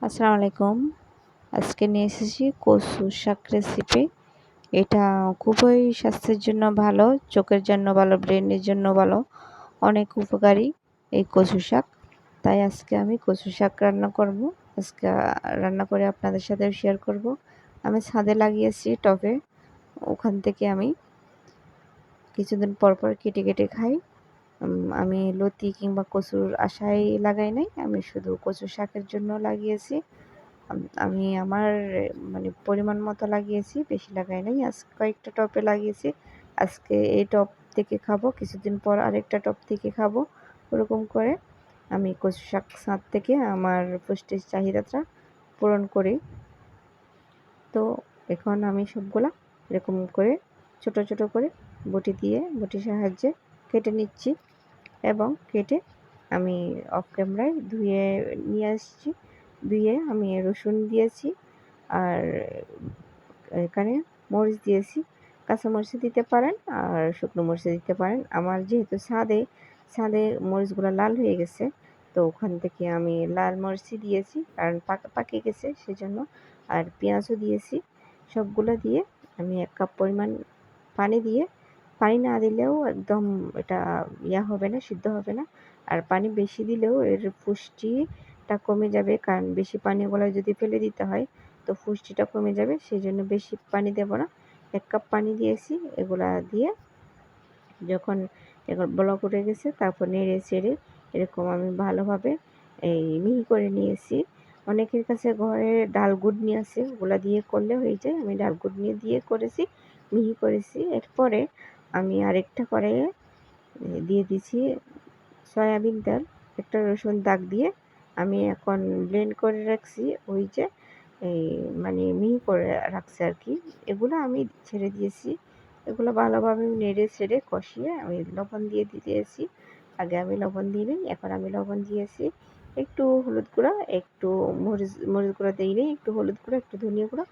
আসসালামু আলাইকুম। আজকে নিয়ে এসেছি কচু শাক রেসিপি। এটা খুবই স্বাস্থ্যের জন্য ভালো, চোখের জন্য ভালো, ব্রেনের জন্য ভালো, অনেক উপকারী এই কচু শাক। তাই আজকে আমি কচু শাক রান্না করব। আজকে রান্না করে আপনাদের সাথে শেয়ার করব। আমি ছাদে লাগিয়েছি টবে, ওখান থেকে আমি কিছুদিন পর পর কেটে কেটে খাই। আমি লতি কিংবা কচুর আশায় লাগাই নাই, আমি শুধু কচু শাকের জন্য লাগিয়েছি। আমি আমার পরিমাণ মতো লাগিয়েছি, বেশি লাগাই নাই। আজ কয়েকটা টবে লাগিয়েছি। আজকে এই টব থেকে খাবো, কিছুদিন পর আরেকটা টব থেকে খাবো। ওরকম করে আমি কচু শাক ছাদ থেকে আমার পুষ্টির চাহিদাটা পূরণ করি। তো এখন আমি সবগুলা এরকম করে ছোট ছোট করে বটির সাহায্যে কেটে নিচ্ছি এবং কেটে আমি অফ ক্যামেরায় ধুয়ে নিয়ে আসছি। ধুয়ে আমি রসুন দিয়েছি আর এখানে মরিচ দিয়েছি। কাঁচা মরিচ দিতে পারেন আর শুকনো মরিচ দিতে পারেন। আমার যেহেতু ছাদে মরিচগুলো লাল হয়ে গেছে, তো ওখান থেকে আমি লাল মরিচই দিয়েছি, কারণ পাকিয়ে গেছে সেজন্য। আর পেঁয়াজও দিয়েছি। সবগুলো দিয়ে আমি 1 কাপ পরিমাণ পানি দিয়ে, পানি না দিলেও একদম এটা হবে না, সিদ্ধ হবে না। আর পানি বেশি দিলেও এর পুষ্টিটা কমে যাবে, কারণ বেশি পানি গলায় যদি ফেলে দিতে হয় তো পুষ্টিটা কমে যাবে। সেই জন্য বেশি পানি দেব না। 1 কাপ পানি দিয়েছি। এগুলা দিয়ে যখন বলক উঠে গেছে, তারপর নেড়ে চেড়ে এরকম আমি ভালোভাবে মিহি করে নিয়েছি। অনেকের কাছে ঘরে ডাল ঘুটনি আছে, ওগুলা দিয়ে করলে হয়ে যায়। আমি ডাল ঘুটনি দিয়ে করেছি, মিহি করেছি। এরপরে আমি আরেকটা কড়াইয়ে দিয়ে দিছি সয়াবিন তেল। একটা রসুন দাগ দিয়ে আমি এখন ব্লেন্ড করে রাখছি, ওই যে মিহি করে রাখছি আর কি। এগুলো আমি ছেড়ে দিয়েছি। এগুলো ভালোভাবে নেড়ে ছেড়ে কষিয়ে আমি লবণ দিয়ে দিয়েছি। আগে আমি লবণ দিই নি, এখন আমি লবণ দিয়েছি। একটু হলুদ গুঁড়া, একটু মরিচ গুঁড়া দিই নি, একটু হলুদ গুঁড়া, একটু ধনিয়া গুঁড়া,